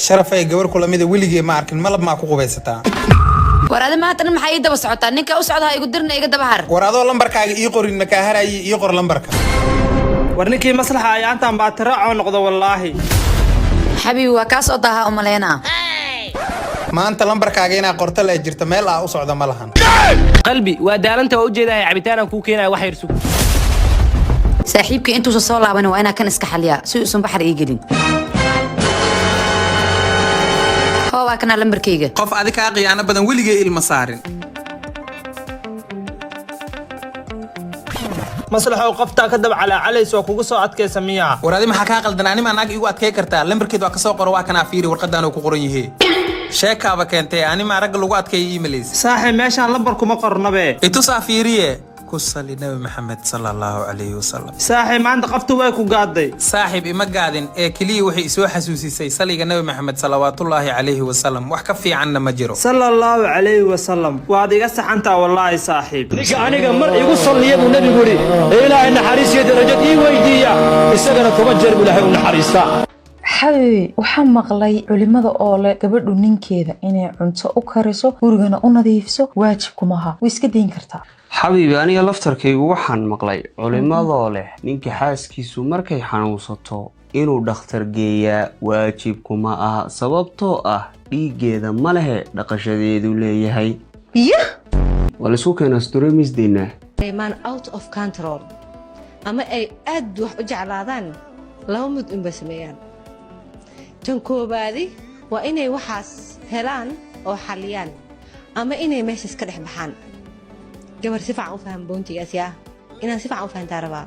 sharafay gabar kula mid weligii ma arkin malab ma ku qubaysataa waraada maanta maxay ii daba socotaa ninka u socdaa igu dirna iga daba har waraado lambarkaaga ii qorin ma ka harayi ii qor lambarka warninkii maslaxa ay aantan baa tiraaco noqdo wallaahi xabiibi waa kaas oo daha umaleena maanta lambarkaaga ina qorto la jirta meel ah u socda ma lahan qalbi waa daalanta oo u jeedahay cabitaan ku keenay wax yarsu saaxiibkii intuu soo laaban waa ina kan iska xaliya si uu san baxar ii gelin هو كان لمبركيجا قف أذيك أقي أنا بدن ولي المصارين مصلحة وقفتها كذب علي سوق وقصة أتكي سميعة ورادي ما حكى قل دناني ما ناقي وأتكي كرتا لمبركيد وكسوق رواك أنا فيري ورقدان وكقرنيه هي شاكا بكنتي أنا ما رجل وأتكي إيميليز صاحي ماشي عن لمبركم مقرنا به إتو سافيريه كوصل لنبي محمد صلى الله عليه وسلم صاحي ما عندك قفتو واكو قاضي صاحب إما قاعدين كلي وحي سوى حسوسي سي صلي النبي محمد صلوات الله عليه وسلم وحكفي عنا مجرو صلى الله عليه وسلم وهذه قصة أنت والله صاحب نيجا أنا مر يوصل لي أبو النبي يقولي إلى أن حريص درجة ويدية السجن كمجر ولا هي حريصة حبيبي waxaan maqlay culimada oo leh gabadhu ninkeeda inay cunto u kariso gurigana u nadiifiso waajib kuma aha way iska deyn kartaa xabiibi aniga laftarkaygu waxaan maqlay culimadoo leh ninka xaaskiisu markay xanuunsato inuu dhakhtar geeyaa waajib kuma aha sababtoo ah dhiigeeda ma lehe dhaqashadeedu leeyahay biyo wala soo keenaa storamisdeena man out of control ama ay aad wax u jeclaadaan laba mid in basameeyaan tan koobaadi waa inay waxaas helaan oo xaliyaan ama inay meeshaas ka dhex baxaan gabar si fiican u faham boontigaas yaa inaan si fiican u fahantaa rabaa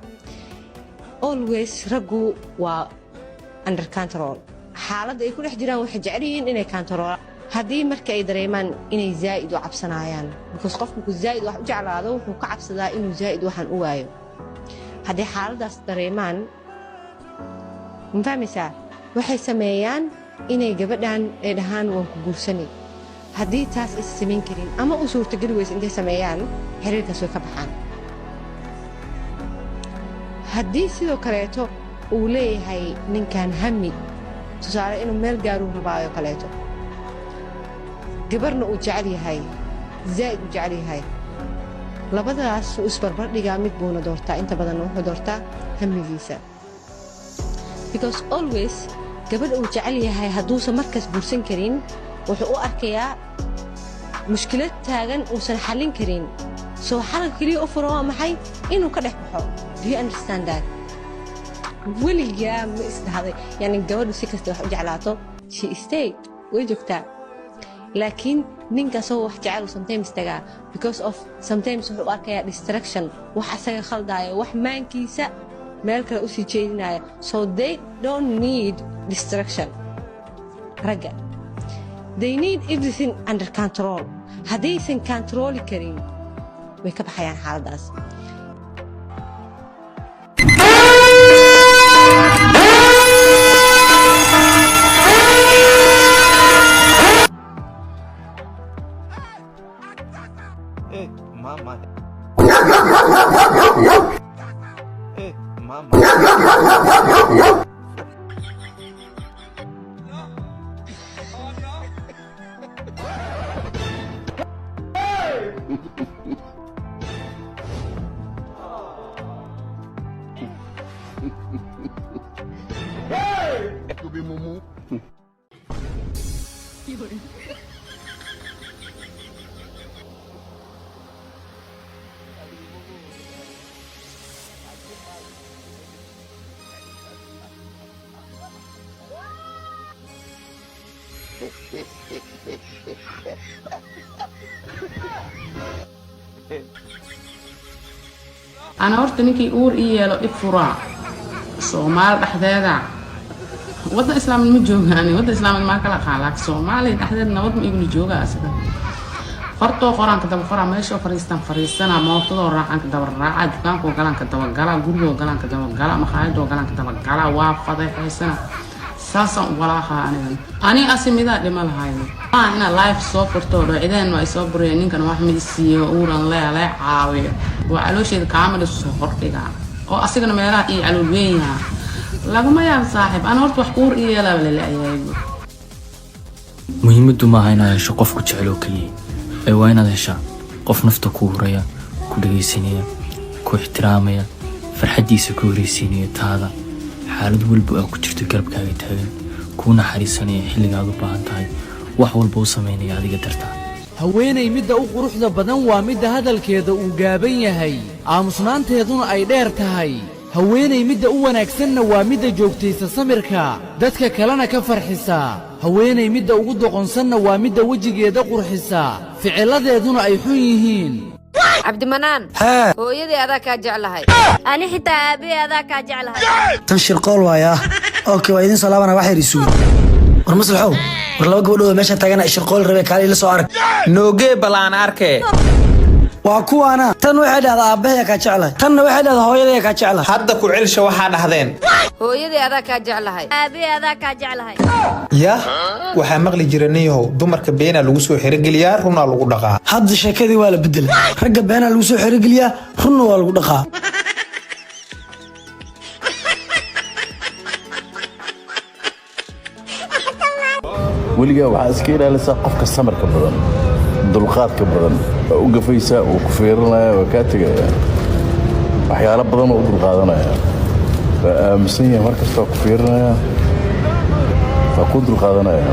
always raggu waa under control xaaladda ay ku dhex jiraan waxay jecel yihiin inay control haddii marka ay dareemaan inay zaa'id u cabsanayaan because qofku ku zaa'id wax u jeclaado wuxuu ka cabsadaa inuu zaa'id waxaan u waayo haddii xaaladdaas dareemaan ma fahmaysaa waxay sameeyaan inay gabadhan ay dhahaan waan ku guursanay haddii taas is samayn karin ama u suurtageli weysa intay sameeyaan xiriirkaas way ka baxaan haddii sidoo kaleeto uu leeyahay ninkan hami tusaale inuu meel gaaruu rabaayo kaleeto gabarna uu jecel yahay zaa'id u jecel yahay labadaas uu isbarbardhigaa mid buuna doortaa inta badanna wuxuu doortaa hamigiisa because always gabadha uu jecel yahay hadduusan markaas guursan karin wuxuu u arkayaa mushkilad taagan uusan xallin karin soo xalka keliya u furan waa maxay inuu ka dhex baxo do you understand that weligaa ma isdhahday yani gabadhu si kasta wax u jeclaato she stayed way joogtaa laakiin ninkaasoo wax jecel sometimes tagaa because of sometimes wuxuu u arkayaa distraction wax asaga khaldaayo wax maankiisa meel kale u sii jeedinaya so they don't need distraction ragga they need everything under control haddaysan controli karin way ka baxayaan xaaladdaas mama أنا أردت نكي أور إيه إفراع سومال دحدادا وضع إسلام المجوجة يعني وضع إسلام ما كلا خالك سومالي دحدادا وضع يقول جوجة أسدا فرتو قران كتب قران ماشي فريستنا موتو راعان كتب راعا دكانكو قالان كتب قالا غوريو قالان كتب قالا مخايدو قالان كتب قالا وافضي حيسنا ساسا ولا خانين أنا أسميدا لما لهاي أنا لايف سوبرتو إذا ما يصبروا إني كانوا واحد مدسيو أوران لا عاوي وعلى شيء كامل السفر كذا أو أصلا ما يرى إيه على الوين لكن ما يا صاحب أنا قلت وحكور إيه لا ولا لا muhiimaddu maaha inaad hesho qof ku jecel oo keliya ee waa inaad heshaa qof nafta ku huraya ku dhagaysanaya ku ixtiraamaya farxaddiisa ku horeysiinaya taada xaalad walba oo ku jirto garabkaaga taagan kuu naxariisanaya xilligaad u baahan tahay wax walba u samaynaya adiga dartaa haweenay midda u quruxda badan waa midda hadalkeeda uu gaaban yahay aamusnaanteeduna ay dheer tahay haweenay midda u wanaagsanna waa midda joogtaysa samirka dadka kalena ka farxisa haweenay midda ugu doqonsanna waa midda wejigeeda qurxisa ficiladeeduna ay xun yihiin cabdimanaan hooyadii adaa kaa jeclahay ani xitaa aabbahay adaa kaa jeclahay tan shirqool waaya okay waa idin salaamana wax yar isugu war maslaxow war laba gabadhood meesha taagana shirqool rabe kaali la soo arag noogee balaan arkee waa kuwaana tan waxay dhahdaa aabbahay kaa jeclahay tanna waxay dhahdaa hooyaday kaa jeclahay hadda ku celsha waxaa dhahdeen hooyadii adaa kaa jeclahay aabbahay adaa kaa jeclahay yah waxaa maqli jira niyahow dumarka beenaa lagu soo xerogeliyaa runaa lagu dhaqaa hadda sheekadii waa la bedelay ragga beenaa lagu soo xerogeliyaa runna waa lagu dhaqaa weligaa waxaa iska ilaalisaa qofka samarka badan dulqaadka badan waa u gafaysaa wuu ku fiirinaya waa kaa tegaya waxyaalo badan oo u dulqaadanaya waa aaminsan yahay mar kasta waa ku fiirinaya waa ku dulqaadanaya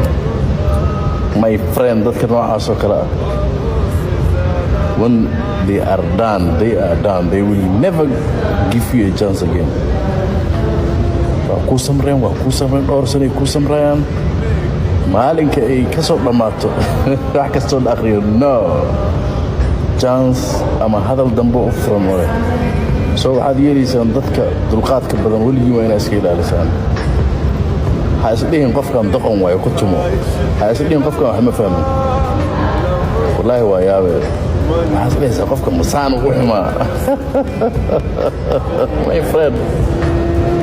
my friend dadka noocaasoo kale ah when they are done they will never give you a chance again waa kuu samreen dhowr sanay kuu samrayaan maalinka ay ka soo dhammaato wax kastoo la akhriyo no chance ama hadal dambe u furan male soo waxaad yeelaysaan dadka dulqaadka badan weligii waa inaad iska ilaalisaan ha isdhihin qofkan doqon waayo ku tumo ha isdhihin qofkan wax ma fahmin wallaahi waa yaabee waxaad isdhihaysaa qofka masaan ugu xumaa my friend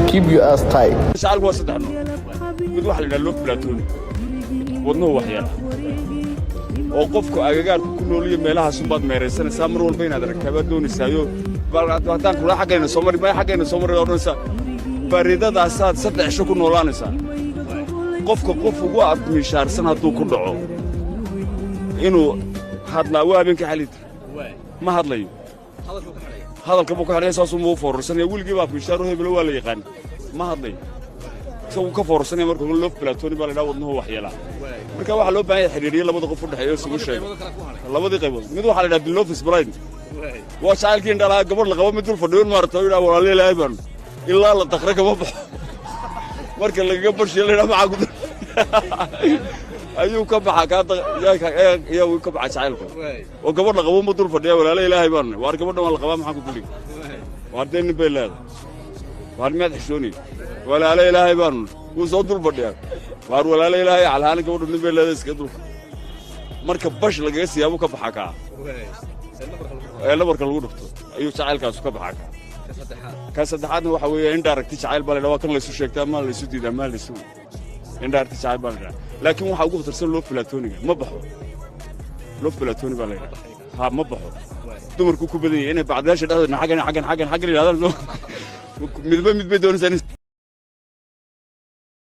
keep your ass tight shacalku waa saddex mid waxa la yidhaha loo plaatooni wadnuhu waxyaala oo qofku agagaarku ku nooliyo meelahaasunbaad meeraysanaysaa mar walba inaad aragtaabaad doonaysaayo haddaan kula xaggayna soo mari maya xaggayna soo mari odhanaysaa baridadaasaad 3 cisho ku noolaanaysaa qofka qof ugu admiishaarsan hadduu ku dhaco inuu hadlaa waa habeenka xalidka ma hadlayo hadalka buu ka xidhay saasuu muu foorarsanaya weligii baa admiishaaro hebelo waa la yaqaan ma hadlayo isagu ka foorarsanaya marka loo plaatooni baa la yidhaha wadnuhu waxyeelaa marka waxaa loo baahan yahay xiriiriye labada qof u dhexeeya isugu sheego labadii qaybood mid waxaa la yidhaha bilofis blind waa jacaylkii indhalaa gabadh la qabo mid dul fadhiyo maarata yidhaha walaalay ilaahay baanu ilaa la dakre kama baxo marka lagaga barshiyo la yidhaha maxaa guda ayuu ka baxaa yaa ka baxa jacaylka oo gabadh la qabo ma dul fadhiya walaalay ilaahay baanu waar gabadhan waa la qabaa maxaa ku duli waar dee nin bay leedahay waar miyaad xishoonay walaalay ilaahay baanu wuu soo dul fadhiyaa waar walaalay ilaahay calhaana gabadhu nin bay leedahay iska dul marka bash lagaga siyaabuu ka baxaa kaa ee nabarka lagu dhufto ayuu jacaylkaasu ka baxaa ka saddexaadna waxa weeye indirect jacayl baa la yidhaha waa kan laysu sheegtaa maa laysu diidaa maa laysu indirect jacayl baa la yidhaha laakiin waxaa ugu khatarsan loo plaatooniga ma baxo loo platooni baa la yidhaha ha ma baxo dumarku ku badan yahay inay bacdayaasha dhexdooda xaggan yidhahdaan midba mid bay doonaysaa